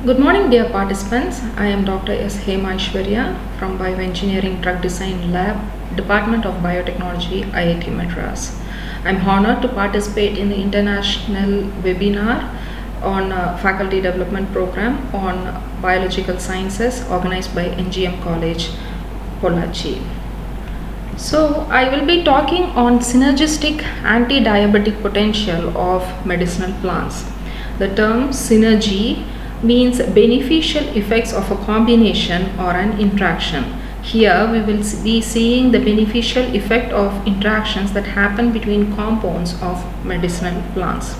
Good morning, dear participants. I am Dr. S. Hema Aishwarya from Bioengineering Drug Design Lab, Department of Biotechnology, IIT Madras. I am honored to participate in the international webinar on Faculty Development Program on Biological Sciences organized by NGM College, Pollachi. So, I will be talking on synergistic anti-diabetic potential of medicinal plants. The term synergy means beneficial effects of a combination or an interaction. Here we will be seeing the beneficial effect of interactions that happen between compounds of medicinal plants.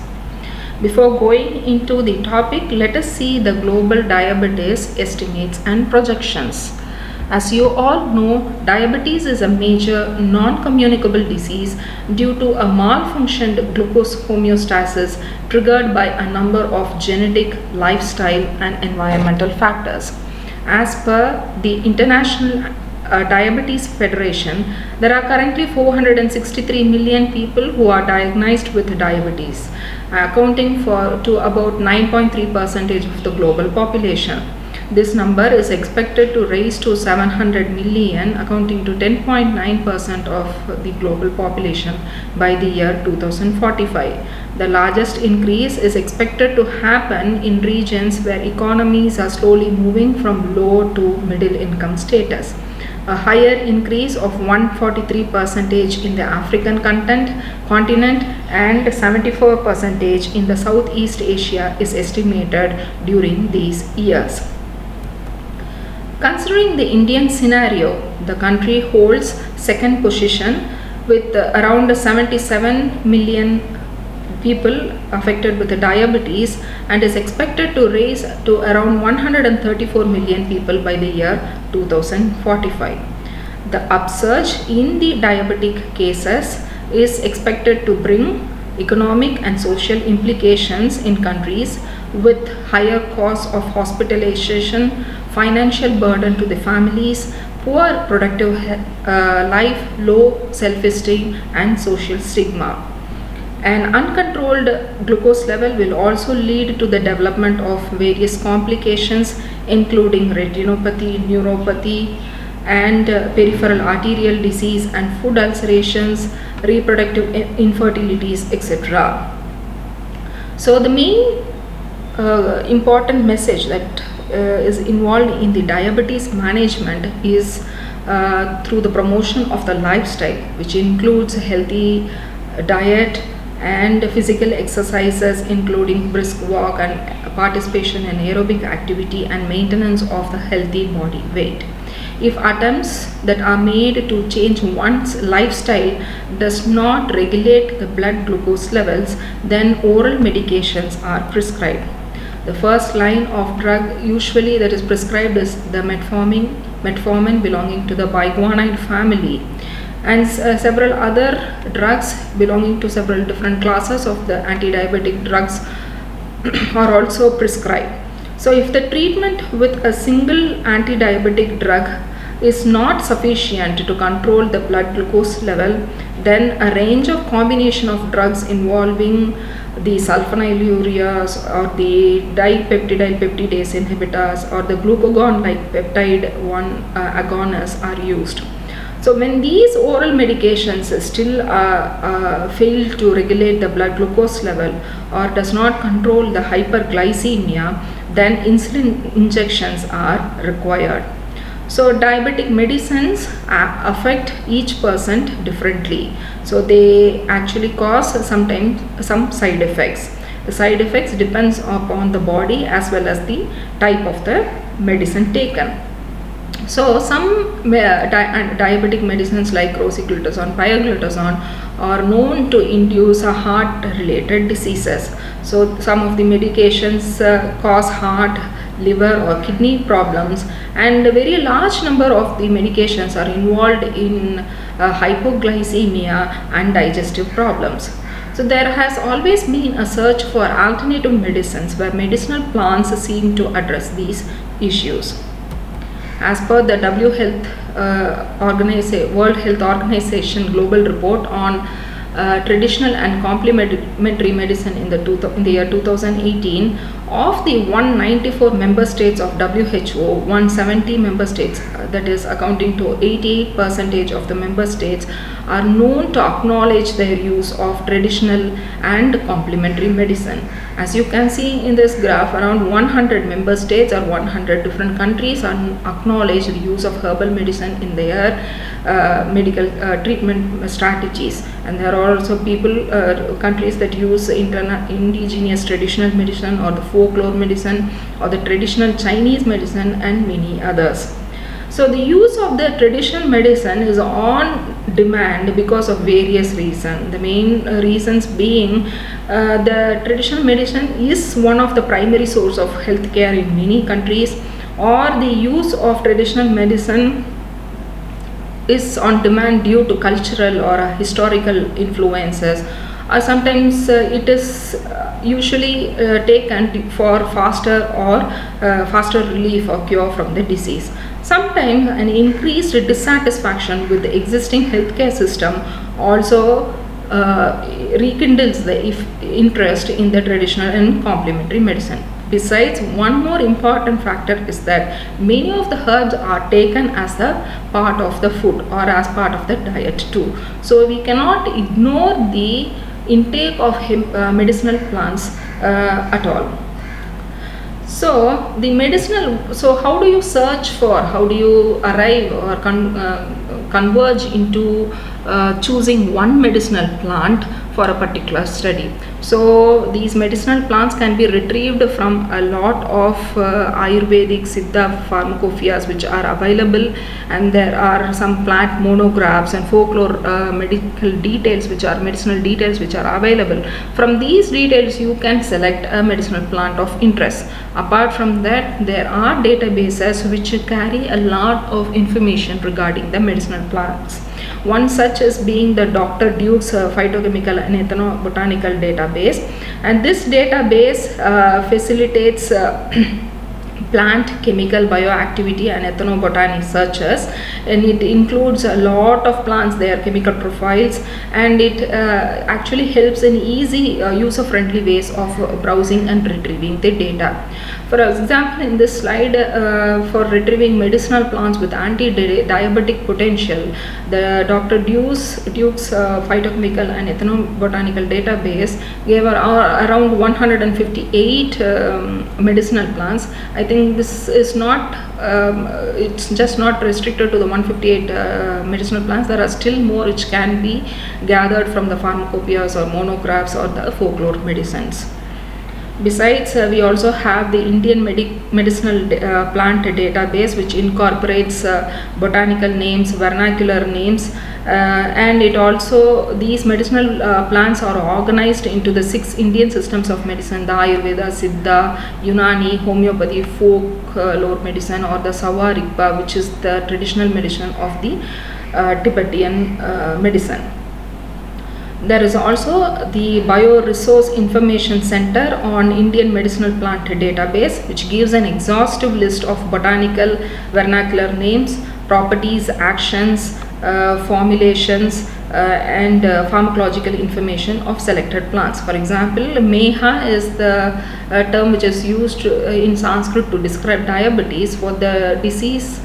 Before going into the topic, let us see the global diabetes estimates and projections. As you all know, diabetes is a major non-communicable disease due to a malfunctioned glucose homeostasis triggered by a number of genetic, lifestyle and environmental factors. As per the International Diabetes Federation, there are currently 463 million people who are diagnosed with diabetes, accounting to about 9.3% of the global population. This number is expected to rise to 700 million, accounting to 10.9% of the global population by the year 2045. The largest increase is expected to happen in regions where economies are slowly moving from low to middle income status. A higher increase of 143% in the African continent and 74% in the Southeast Asia is estimated during these years. Considering the Indian scenario, the country holds second position with around 77 million people affected with diabetes and is expected to rise to around 134 million people by the year 2045. The upsurge in the diabetic cases is expected to bring economic and social implications in countries with higher costs of hospitalization, financial burden to the families, poor productive life, low self-esteem and social stigma. An uncontrolled glucose level will also lead to the development of various complications including retinopathy, neuropathy and peripheral arterial disease and food ulcerations, reproductive infertilities, etc. So the main important message that is involved in the diabetes management is through the promotion of the lifestyle, which includes healthy diet and physical exercises including brisk walk and participation in aerobic activity and maintenance of the healthy body weight. If attempts that are made to change one's lifestyle does not regulate the blood glucose levels, then oral medications are prescribed. The first line of drug usually that is prescribed is the metformin belonging to the biguanide family, and several other drugs belonging to several different classes of the anti-diabetic drugs are also prescribed. So if the treatment with a single anti-diabetic drug is not sufficient to control the blood glucose level, then a range of combination of drugs involving the sulfonylureas or the dipeptidyl peptidase inhibitors or the glucagon-like peptide 1 agonists are used. So when these oral medications still fail to regulate the blood glucose level or does not control the hyperglycemia, then insulin injections are required. So diabetic medicines affect each person differently. So they actually cause sometimes some side effects. The side effects depends upon the body as well as the type of the medicine taken. So some diabetic medicines like rosiglitazone, pioglitazone are known to induce heart related diseases. So some of the medications cause heart, liver or kidney problems, and a very large number of the medications are involved in hypoglycemia and digestive problems. So there has always been a search for alternative medicines where medicinal plants seem to address these issues. As per the World Health Organization Global Report on traditional and complementary medicine in the year 2018. Of the 194 member states of WHO, 170 member states, that is accounting to 88% of the member states, are known to acknowledge their use of traditional and complementary medicine. As you can see in this graph, around 100 member states or 100 different countries acknowledge the use of herbal medicine in their medical treatment strategies. And there are also countries that use indigenous traditional medicine or the folklore medicine or the traditional Chinese medicine and many others. So the use of the traditional medicine is on demand because of various reasons. The main reasons being the traditional medicine is one of the primary source of healthcare in many countries, or the use of traditional medicine is on demand due to cultural or historical influences. Sometimes it is usually taken for faster relief or cure from the disease. Sometimes an increased dissatisfaction with the existing healthcare system also rekindles the interest in the traditional and complementary medicine. Besides, one more important factor is that many of the herbs are taken as a part of the food or as part of the diet too. So we cannot ignore the intake of medicinal plants at all. So how do you search for, how do you arrive or converge into choosing one medicinal plant for a particular study? So these medicinal plants can be retrieved from a lot of Ayurvedic Siddha pharmacopoeias which are available, and there are some plant monographs and folklore medicinal details which are available. From these details you can select a medicinal plant of interest. Apart from that, there are databases which carry a lot of information regarding the medicinal plants. One such is being the Dr. Duke's Phytochemical and Ethnobotanical Database, and this database facilitates plant chemical bioactivity and ethnobotany searches, and it includes a lot of plants, their chemical profiles, and it actually helps in easy user-friendly ways of browsing and retrieving the data. For example, in this slide, for retrieving medicinal plants with anti-diabetic potential, the Dr. Duke's Phytochemical and Ethnobotanical Database gave around 158 medicinal plants. I think this is not, it's just not restricted to the 158 medicinal plants. There are still more which can be gathered from the pharmacopoeias or monographs or the folklore medicines. Besides, we also have the Indian medicinal plant database, which incorporates botanical names, vernacular names, and it also, these medicinal plants are organized into the 6 Indian systems of medicine: the Ayurveda, Siddha, Unani, Homeopathy, folklore medicine, or the Sawa Rigpa, which is the traditional medicine of the Tibetan medicine. There is also the Bioresource Information Center on Indian Medicinal Plant Database, which gives an exhaustive list of botanical vernacular names, properties, actions, formulations, and pharmacological information of selected plants. For example, Meha is the term which is used in Sanskrit to describe diabetes. For the disease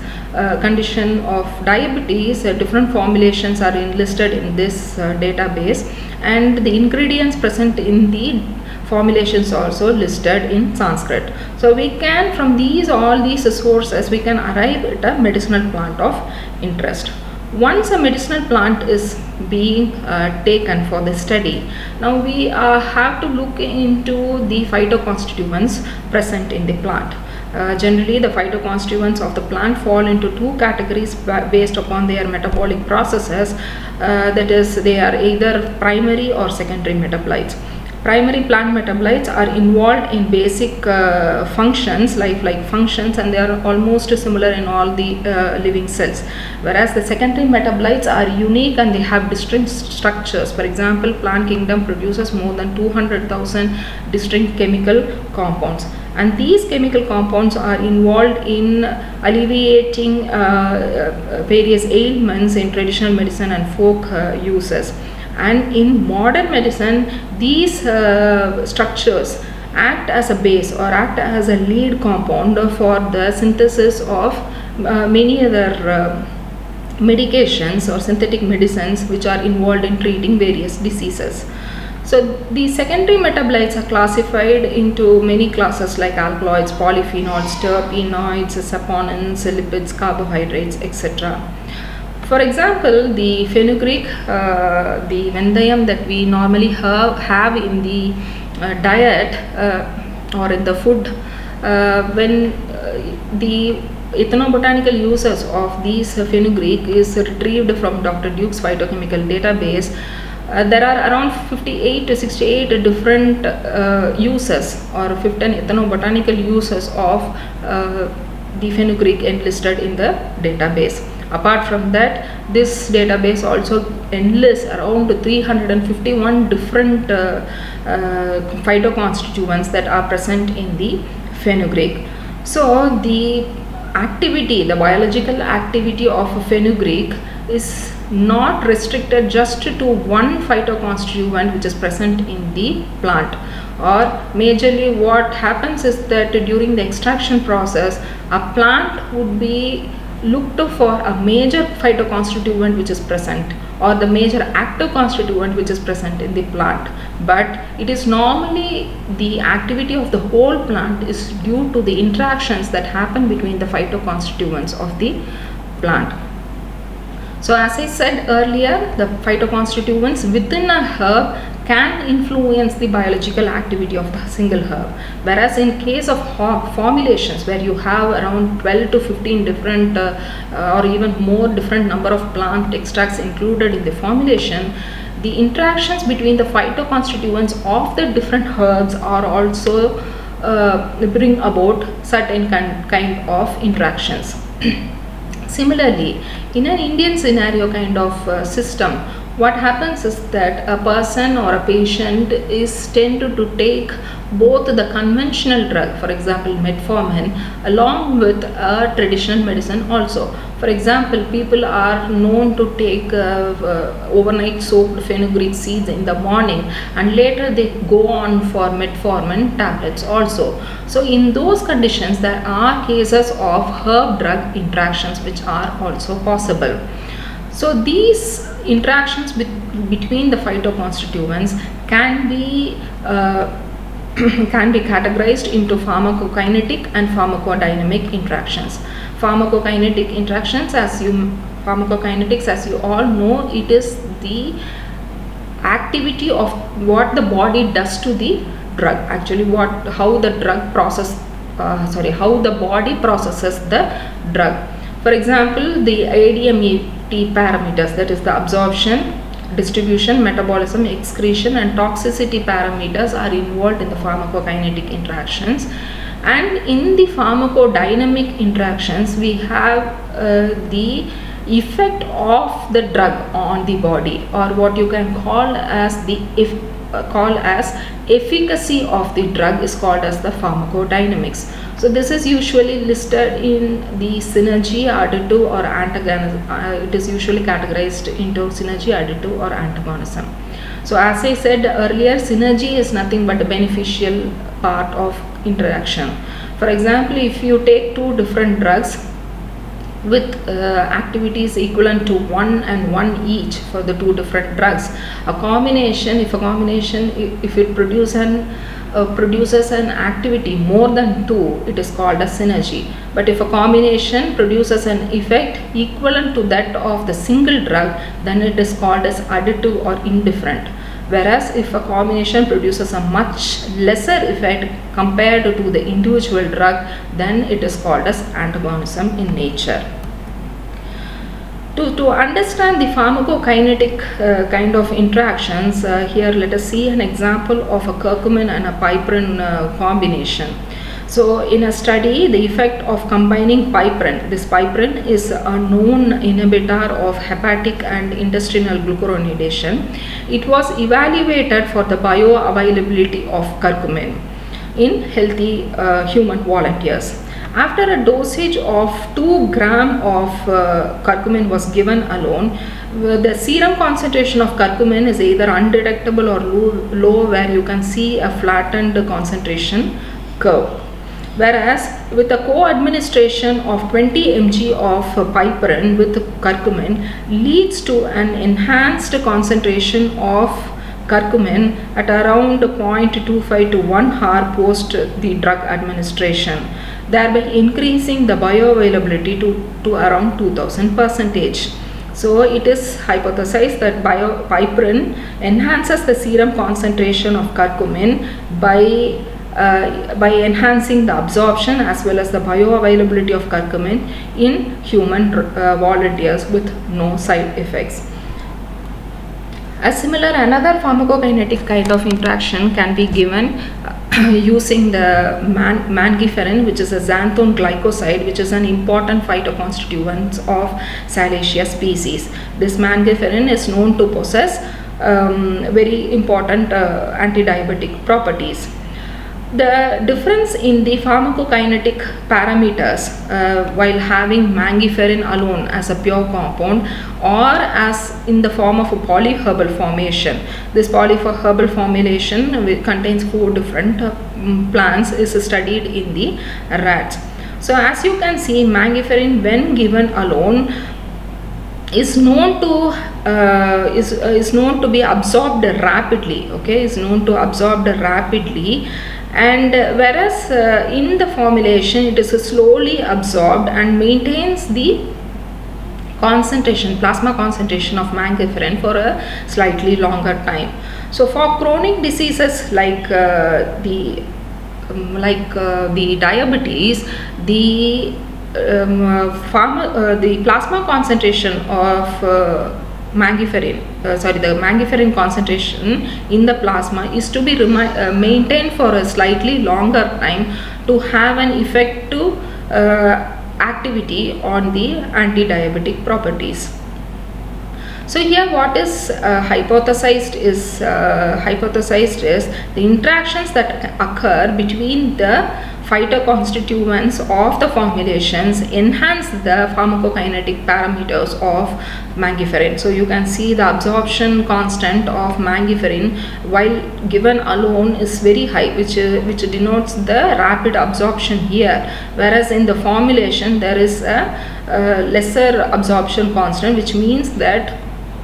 condition of diabetes, different formulations are enlisted in this database, and the ingredients present in the formulations also listed in Sanskrit. So we can, from all these sources, we can arrive at a medicinal plant of interest. Once a medicinal plant is being taken for the study, now we have to look into the phytoconstituents present in the plant. Generally, the phytoconstituents of the plant fall into 2 categories based upon their metabolic processes. That is, they are either primary or secondary metabolites. Primary plant metabolites are involved in basic functions, life-like functions, and they are almost similar in all the living cells. Whereas the secondary metabolites are unique and they have distinct structures. For example, plant kingdom produces more than 200,000 distinct chemical compounds, and these chemical compounds are involved in alleviating various ailments in traditional medicine and folk uses. And in modern medicine, these structures act as a base or act as a lead compound for the synthesis of many other medications or synthetic medicines which are involved in treating various diseases. So the secondary metabolites are classified into many classes like alkaloids, polyphenols, terpenoids, saponins, lipids, carbohydrates, etc. For example, the fenugreek, the vendayam that we normally have in the diet or in the food, when the ethnobotanical uses of these fenugreek is retrieved from Dr. Duke's phytochemical database, there are around 58 to 68 different uses or 15 ethnobotanical uses of the fenugreek enlisted in the database. Apart from that, this database also enlists around 351 different phytoconstituents that are present in the fenugreek. So the activity, the biological activity of fenugreek is not restricted just to one phytoconstituent which is present in the plant, or majorly what happens is that during the extraction process a plant would be looked for a major phytoconstituent which is present or the major active constituent which is present in the plant, but it is normally the activity of the whole plant is due to the interactions that happen between the phytoconstituents of the plant. So as I said earlier, the phytoconstituents within a herb can influence the biological activity of the single herb, whereas in case of formulations where you have around 12 to 15 different or even more different number of plant extracts included in the formulation, the interactions between the phytoconstituents of the different herbs are also bring about certain kind of interactions. Similarly, in an Indian scenario kind of system, what happens is that a person or a patient is tended to take both the conventional drug, for example metformin, along with a traditional medicine also. For example, people are known to take overnight soaked fenugreek seeds in the morning and later they go on for metformin tablets also. So in those conditions there are cases of herb drug interactions which are also possible. So these interactions between the phytoconstituents can be categorized into pharmacokinetic and pharmacodynamic interactions. Pharmacokinetics, as you all know, it is the activity of what the body does to the drug. Actually, how the body processes the drug. For example, the ADMET parameters, that is the absorption, distribution, metabolism, excretion and toxicity parameters are involved in the pharmacokinetic interactions. And in the pharmacodynamic interactions, we have the effect of the drug on the body, or what you can call as efficacy of the drug is called as the pharmacodynamics. So this is usually listed in the synergy, additive or antagonism. It is usually categorized into synergy, additive or antagonism. So as I said earlier, synergy is nothing but a beneficial part of interaction. For example, if you take two different drugs with activities equivalent to 1 and 1 each for the two different drugs, if it produces an activity more than 2, it is called a synergy. But if a combination produces an effect equivalent to that of the single drug, then it is called as additive or indifferent. Whereas if a combination produces a much lesser effect compared to the individual drug, then it is called as antagonism in nature. To understand the pharmacokinetic kind of interactions, here let us see an example of a curcumin and a piperine combination. So in a study, the effect of combining piperine, this piperine is a known inhibitor of hepatic and intestinal glucuronidation. It was evaluated for the bioavailability of curcumin in healthy human volunteers. After a dosage of 2 gram of curcumin was given alone, the serum concentration of curcumin is either undetectable or low, where you can see a flattened concentration curve. Whereas with a co-administration of 20 mg of piperine with curcumin leads to an enhanced concentration of curcumin at around 0.25 to 1 hour post the drug administration, thereby increasing the bioavailability to around 2000%. So it is hypothesized that piperine enhances the serum concentration of curcumin by enhancing the absorption as well as the bioavailability of curcumin in human volunteers with no side effects. Another pharmacokinetic kind of interaction can be given using the mangiferin, which is a xanthone glycoside, which is an important phytoconstituent of Salacia species. This mangiferin is known to possess very important anti-diabetic properties. The difference in the pharmacokinetic parameters while having mangiferin alone as a pure compound or as in the form of a polyherbal formation. This polyherbal formulation contains 4 different plants is studied in the rats. So as you can see, mangiferin when given alone is known to be absorbed rapidly. Is known to absorb rapidly. And whereas in the formulation it is slowly absorbed and maintains the concentration, plasma concentration of mangiferin for a slightly longer time. So for chronic diseases like the diabetes, the plasma concentration of the mangiferin concentration in the plasma is to be maintained for a slightly longer time to have an effective activity on the anti-diabetic properties. So here what is hypothesized is the interactions that occur between the phytoconstituents of the formulations enhance the pharmacokinetic parameters of mangiferin. So you can see the absorption constant of mangiferin while given alone is very high, which denotes the rapid absorption here, whereas in the formulation there is a lesser absorption constant, which means that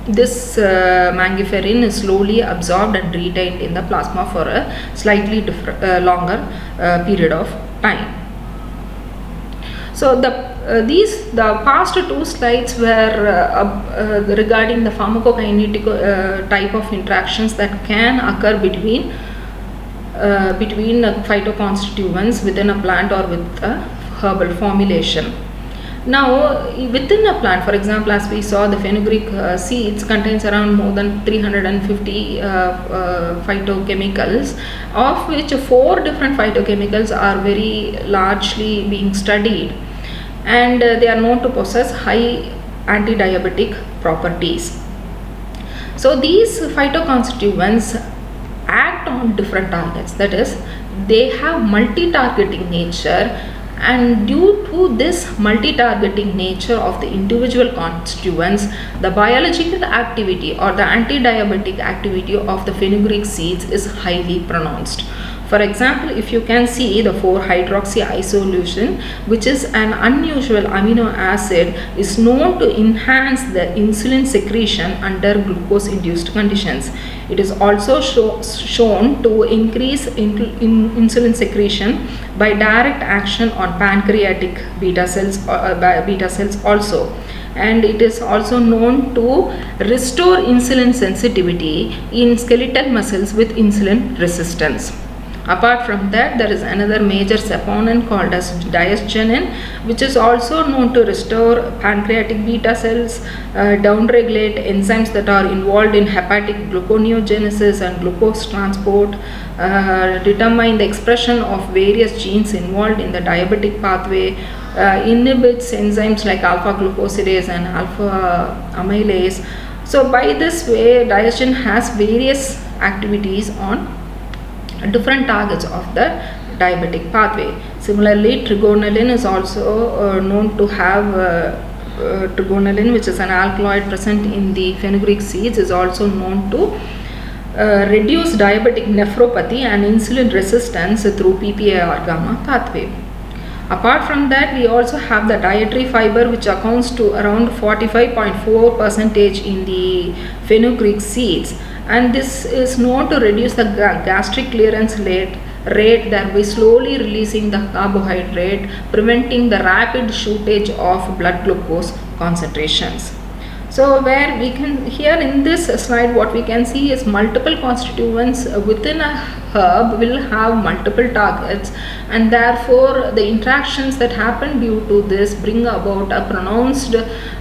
this mangiferin is slowly absorbed and retained in the plasma for a slightly longer period of time. So the past 2 slides were regarding the pharmacokinetic type of interactions that can occur between phytoconstituents within a plant or with a herbal formulation. Now within a plant, for example, as we saw, the fenugreek seeds contains around more than 350 phytochemicals, of which 4 different phytochemicals are very largely being studied, and they are known to possess high anti-diabetic properties. So these phytoconstituents act on different targets, that is, they have multi-targeting nature, and due to this multi-targeting nature of the individual constituents, the biological activity or the anti-diabetic activity of the fenugreek seeds is highly pronounced. For example, if you can see the 4-hydroxy isoleucine, which is an unusual amino acid, is known to enhance the insulin secretion under glucose-induced conditions. It is also shown to increase insulin secretion by direct action on pancreatic beta cells also. And it is also known to restore insulin sensitivity in skeletal muscles with insulin resistance. Apart from that, there is another major saponin called as diasgenin, which is also known to restore pancreatic beta cells, downregulate enzymes that are involved in hepatic gluconeogenesis and glucose transport, determine the expression of various genes involved in the diabetic pathway, inhibits enzymes like alpha glucosidase and alpha amylase. So by this way, diasgenin has various activities on different targets of the diabetic pathway. Similarly, trigonelin is also known to have trigonelin, which is an alkaloid present in the fenugreek seeds, is also known to reduce diabetic nephropathy and insulin resistance through PPAR gamma pathway. Apart from that, we also have the dietary fiber, which accounts to around 45.4% in the fenugreek seeds, and this is known to reduce the gastric clearance rate, thereby slowly releasing the carbohydrate, preventing the rapid shootage of blood glucose concentrations. So where we can, here in this slide, what we can see is multiple constituents within a herb will have multiple targets, and therefore the interactions that happen due to this bring about a pronounced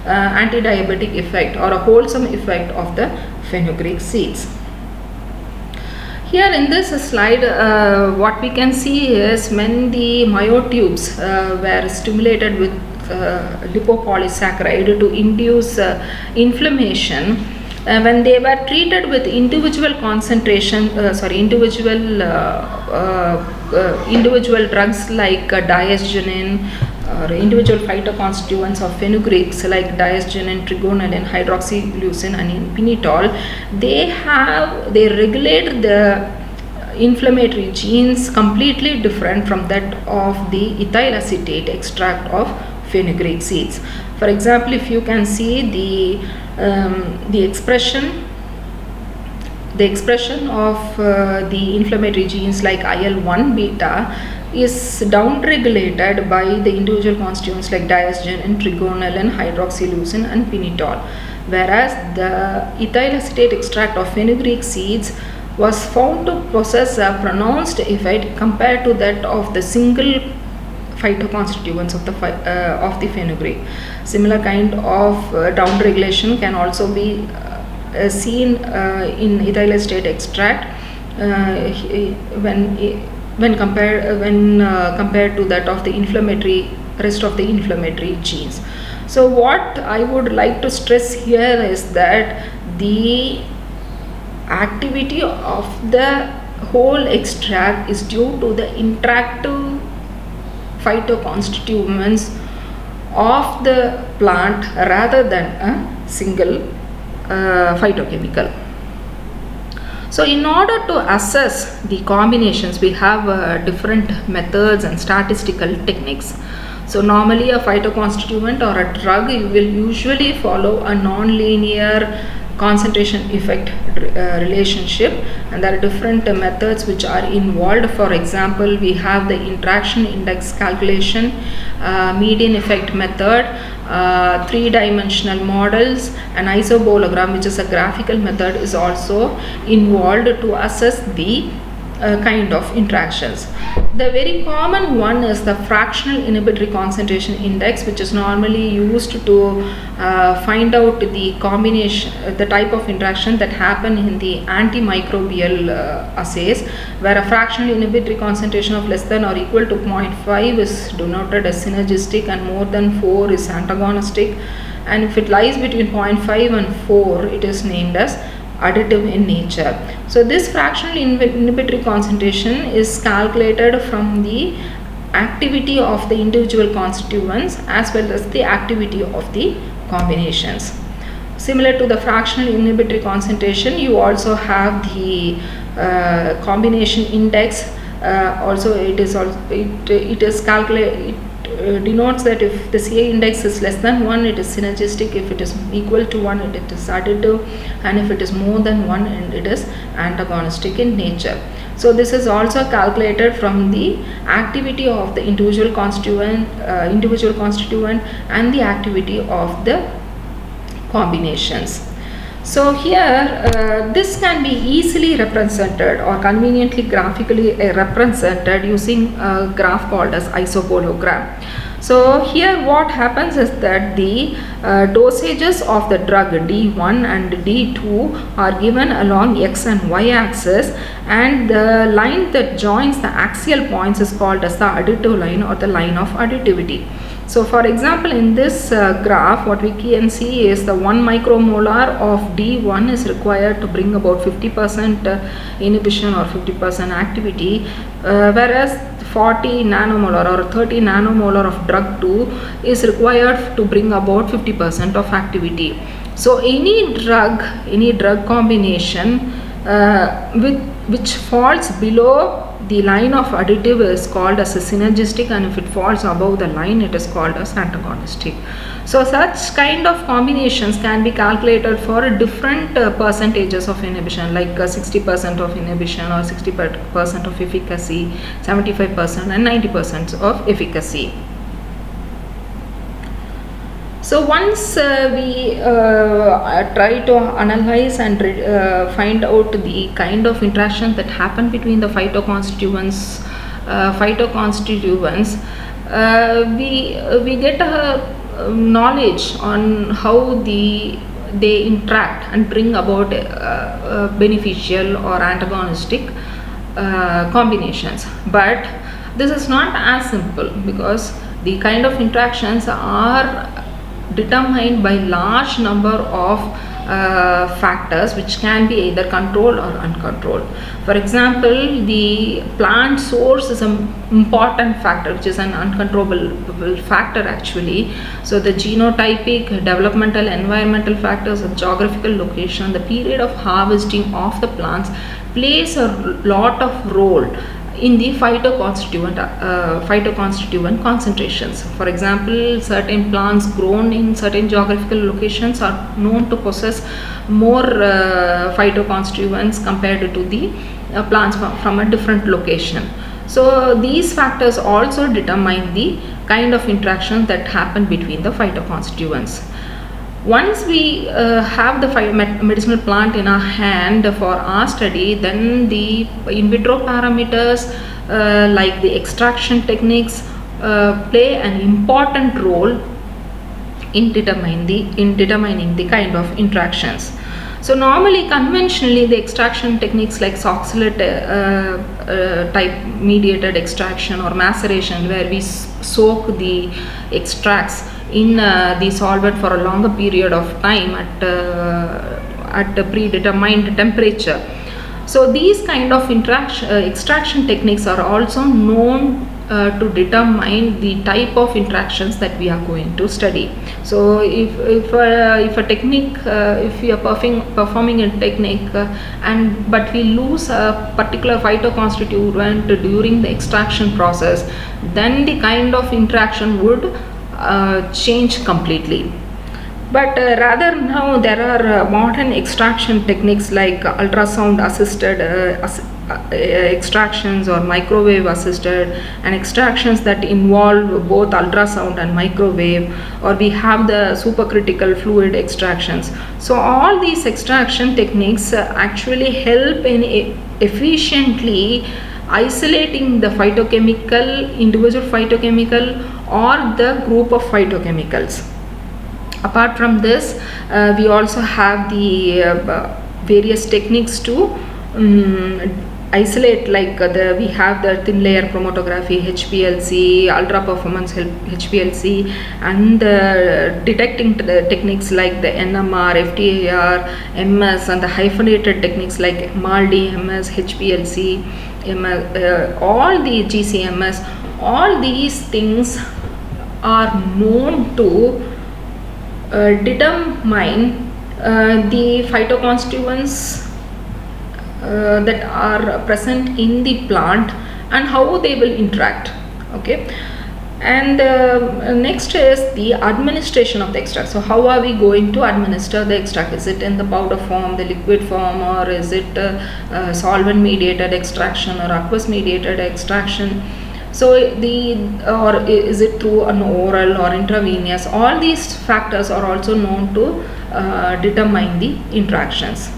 anti-diabetic effect or a wholesome effect of the fenugreek seeds. Here in this slide, what we can see is when the myotubes were stimulated with lipopolysaccharide to induce inflammation, when they were treated with individual individual drugs like diasgenin, or individual phytoconstituents of fenugreeks like diasgenin, trigonelin, hydroxyleucin and inositol, they regulate the inflammatory genes completely different from that of the ethyl acetate extract of fenugreek seeds. For example, if you can see the expression of the inflammatory genes like IL-1 beta is downregulated by the individual constituents like diasgenin, trigonelin, hydroxyleucin and inositol, whereas the ethyl acetate extract of fenugreek seeds was found to possess a pronounced effect compared to that of the single phytoconstituents of the fenugreek. Similar kind of downregulation can also be seen in ethyl acetate extract when compared to that of the rest of the inflammatory genes. So what I would like to stress here is that the activity of the whole extract is due to the interactive phytoconstituents of the plant rather than a single phytochemical. So in order to assess the combinations, we have different methods and statistical techniques. So normally a phytoconstituent or a drug will usually follow a non-linear concentration effect relationship, and there are different methods which are involved. For example, we have the interaction index calculation, median effect method, three-dimensional models, and isobologram, which is a graphical method, is also involved to assess the kind of interactions. The very common one is the fractional inhibitory concentration index, which is normally used to find out the combination, the type of interaction that happen in the antimicrobial assays, where a fractional inhibitory concentration of less than or equal to 0.5 is denoted as synergistic and more than 4 is antagonistic, and if it lies between 0.5 and 4, it is named as additive in nature. So this fractional inhibitory concentration is calculated from the activity of the individual constituents as well as the activity of the combinations. Similar to the fractional inhibitory concentration, you also have the combination index. Also it is calculated. Denotes that if the CA index is less than 1, it is synergistic, if it is equal to 1, it is additive, and if it is more than 1, and it is antagonistic in nature. So this is also calculated from the activity of the individual constituent and the activity of the combinations. So here this can be easily represented or conveniently graphically represented using a graph called as isobologram. So here what happens is that the dosages of the drug D1 and D2 are given along X and Y axis, and the line that joins the axial points is called as the additive line or the line of additivity. So for example, in this graph, what we can see is the 1 micromolar of D1 is required to bring about 50% inhibition or 50% activity, whereas 40 nanomolar or 30 nanomolar of drug 2 is required to bring about 50% of activity. So any drug combination which falls below the line of additive is called as a synergistic, and if it falls above the line it is called as antagonistic. So such kind of combinations can be calculated for different percentages of inhibition, like 60% of inhibition or 60% of efficacy, 75% and 90% of efficacy. So once we try to analyze and find out the kind of interaction that happen between the phytoconstituents, we get a knowledge on how they interact and bring about beneficial or antagonistic combinations. But this is not as simple, because the kind of interactions are determined by large number of factors which can be either controlled or uncontrolled. For example, the plant source is an important factor, which is an uncontrollable factor actually. So the genotypic, developmental, environmental factors, the geographical location, the period of harvesting of the plants plays a lot of role in the phytoconstituent concentrations. For example, certain plants grown in certain geographical locations are known to possess more phytoconstituents compared to the plants from a different location. So these factors also determine the kind of interaction that happen between the phytoconstituents. Once we have the medicinal plant in our hand for our study, then the in vitro parameters like the extraction techniques play an important role in determining the kind of interactions. So normally, conventionally, the extraction techniques like oxalate type mediated extraction or maceration, where we soak the extracts in the solvent for a longer period of time at a predetermined temperature. So these kind of extraction techniques are also known to determine the type of interactions that we are going to study. So if a technique, if we are performing a technique but we lose a particular phytoconstituent during the extraction process, then the kind of interaction would change completely. But rather now there are modern extraction techniques like ultrasound assisted extractions or microwave assisted, and extractions that involve both ultrasound and microwave, or we have the supercritical fluid extractions. So all these extraction techniques actually help in efficiently isolating the individual phytochemical or the group of phytochemicals. Apart from this, we also have the various techniques to isolate, like we have the thin layer chromatography, HPLC, ultra performance HPLC, and the detecting techniques like the NMR, FTIR, MS, and the hyphenated techniques like MALDI, MS, HPLC, all the GCMS. All these things are known to determine the phytoconstituents that are present in the plant and how they will interact. Okay, and next is the administration of the extract. So how are we going to administer the extract? Is it in the powder form, the liquid form, or is it solvent mediated extraction or aqueous mediated extraction? So or is it through an oral or intravenous? All these factors are also known to determine the interactions.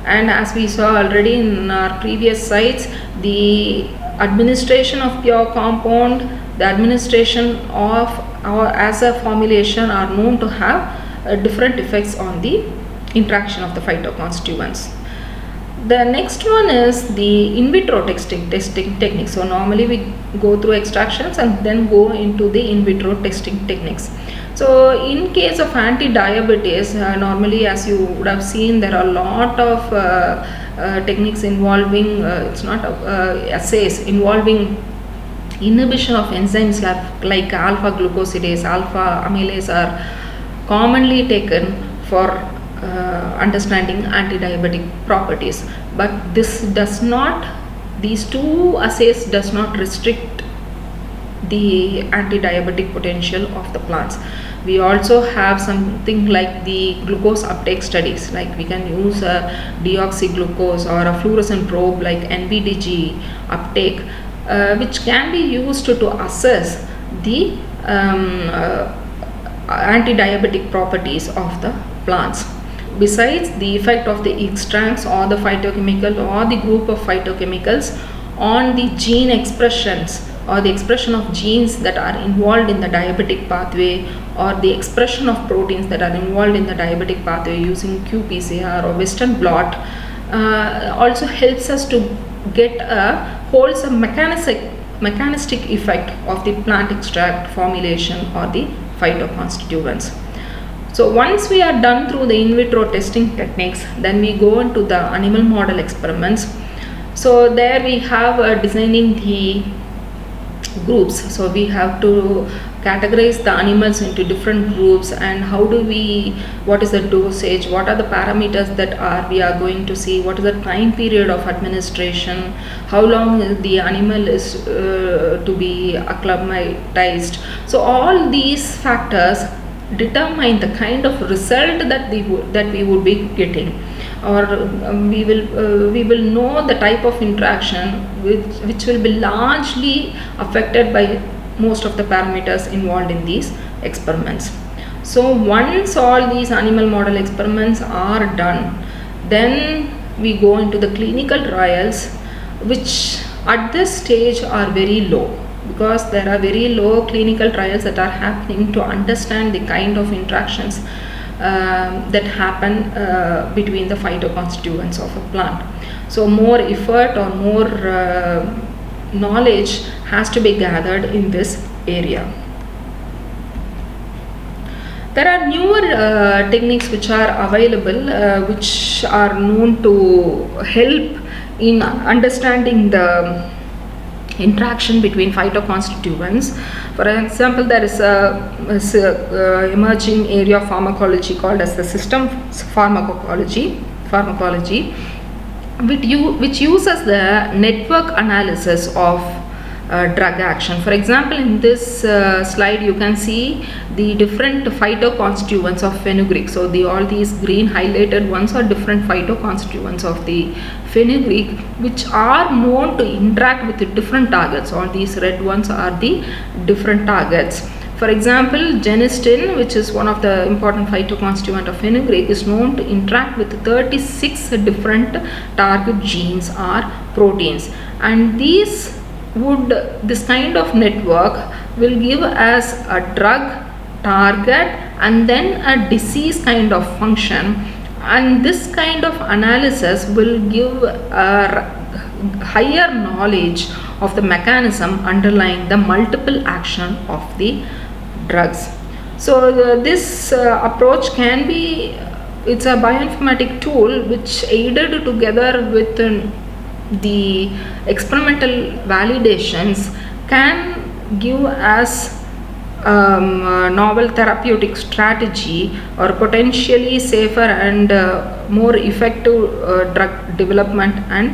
And as we saw already in our previous slides, the administration of pure compound, the administration of as a formulation are known to have different effects on the interaction of the phytoconstituents. The next one is the in vitro testing techniques. So normally we go through extractions and then go into the in vitro testing techniques. So in case of anti-diabetes, normally, as you would have seen, there are a lot of techniques involving, it's not assays, involving inhibition of enzymes like alpha glucosidase, alpha amylase are commonly taken for understanding anti-diabetic properties. But these two assays does not restrict the anti-diabetic potential of the plants. We also have something like the glucose uptake studies, like we can use a deoxyglucose or a fluorescent probe like NBDG uptake, which can be used to assess the anti-diabetic properties of the plants. Besides the effect of the extracts or the phytochemical or the group of phytochemicals on the gene expressions or the expression of genes that are involved in the diabetic pathway, or the expression of proteins that are involved in the diabetic pathway using qPCR or Western blot, also helps us to get a wholesome mechanistic effect of the plant extract formulation or the phytoconstituents. So once we are done through the in vitro testing techniques, then we go into the animal model experiments. So there we have designing the groups. So we have to categorize the animals into different groups, and what is the dosage, what are the parameters that we are going to see, what is the time period of administration, how long the animal is to be acclimatized. So all these factors determine the kind of result that we would be getting, or we will know the type of interaction which will be largely affected by most of the parameters involved in these experiments. So once all these animal model experiments are done, then we go into the clinical trials, which at this stage are very low, because there are very low clinical trials that are happening to understand the kind of interactions that happen between the phytoconstituents of a plant. So more effort or more knowledge has to be gathered in this area. There are newer techniques which are available, which are known to help in understanding the interaction between phytoconstituents. For example, there is a emerging area of pharmacology called as the systems pharmacology, which uses the network analysis of drug action. For example, in this slide you can see the different phytoconstituents of fenugreek. So all these green highlighted ones are different phytoconstituents of the fenugreek, which are known to interact with the different targets. All these red ones are the different targets. For example, genistin, which is one of the important phytoconstituent of fenugreek, is known to interact with 36 different target genes or proteins, and this kind of network will give us a drug target and then a disease kind of function, and this kind of analysis will give a higher knowledge of the mechanism underlying the multiple action of the drugs. So this approach it's a bioinformatic tool which, aided together with the experimental validations, can give us novel therapeutic strategy or potentially safer and more effective drug development and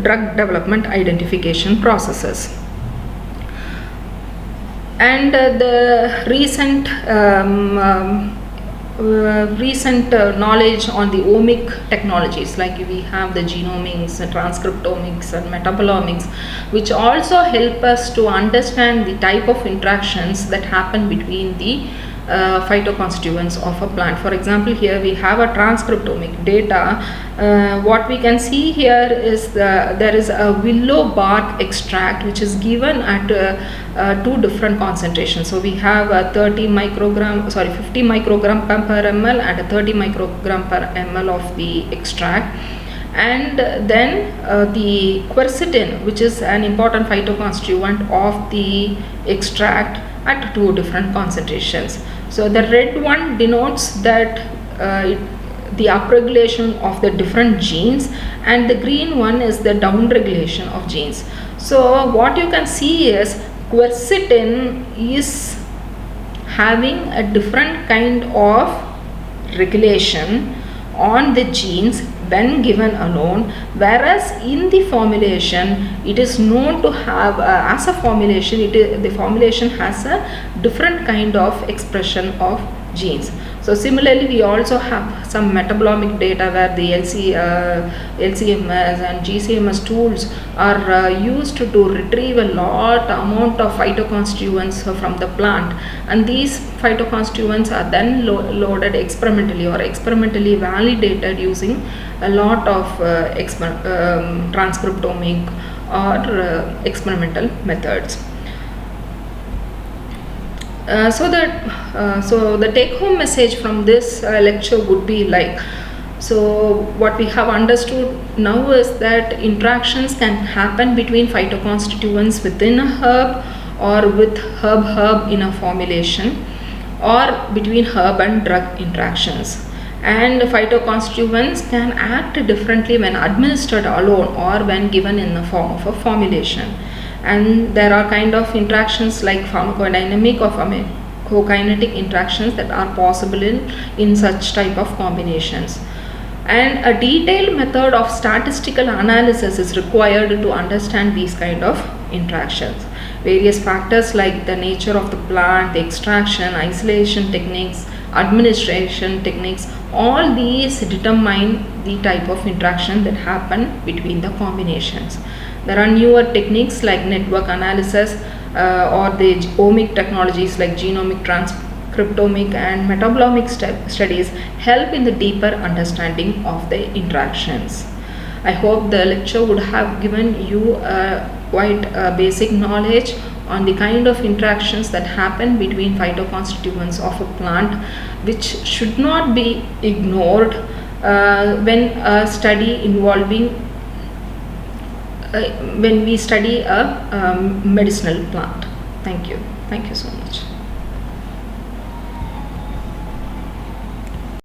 drug development identification processes. And the recent knowledge on the omic technologies, like we have the genomics, transcriptomics and metabolomics, which also help us to understand the type of interactions that happen between the phytoconstituents of a plant. For example, here we have a transcriptomic data. What we can see here is there is a willow bark extract which is given at two different concentrations. So we have a 50 microgram per ml and a 30 microgram per ml of the extract. And then the quercetin, which is an important phytoconstituent of the extract, at two different concentrations. So the red one denotes that the upregulation of the different genes, and the green one is the downregulation of genes. So what you can see is quercetin is having a different kind of regulation on the genes when given alone, whereas in the formulation it is known to have as a formulation, the formulation has a different kind of expression of genes. So similarly, we also have some metabolomic data where the LCMS and GCMS tools are used to retrieve a lot amount of phytoconstituents from the plant, and these phytoconstituents are then loaded experimentally or experimentally validated using a lot of transcriptomic or experimental methods. So the take-home message from this lecture would be like, so what we have understood now is that interactions can happen between phytoconstituents within a herb or with herb in a formulation, or between herb and drug interactions. And phytoconstituents can act differently when administered alone or when given in the form of a formulation. And there are kind of interactions like pharmacodynamic or pharmacokinetic interactions that are possible in such type of combinations. And a detailed method of statistical analysis is required to understand these kind of interactions. Various factors like the nature of the plant, the extraction, isolation techniques, administration techniques, all these determine the type of interaction that happen between the combinations. There are newer techniques like network analysis or the omic technologies like genomic, transcriptomic and metabolomic studies help in the deeper understanding of the interactions. I hope the lecture would have given you quite basic knowledge on the kind of interactions that happen between phytoconstituents of a plant, which should not be ignored when we study a medicinal plant. Thank you so much.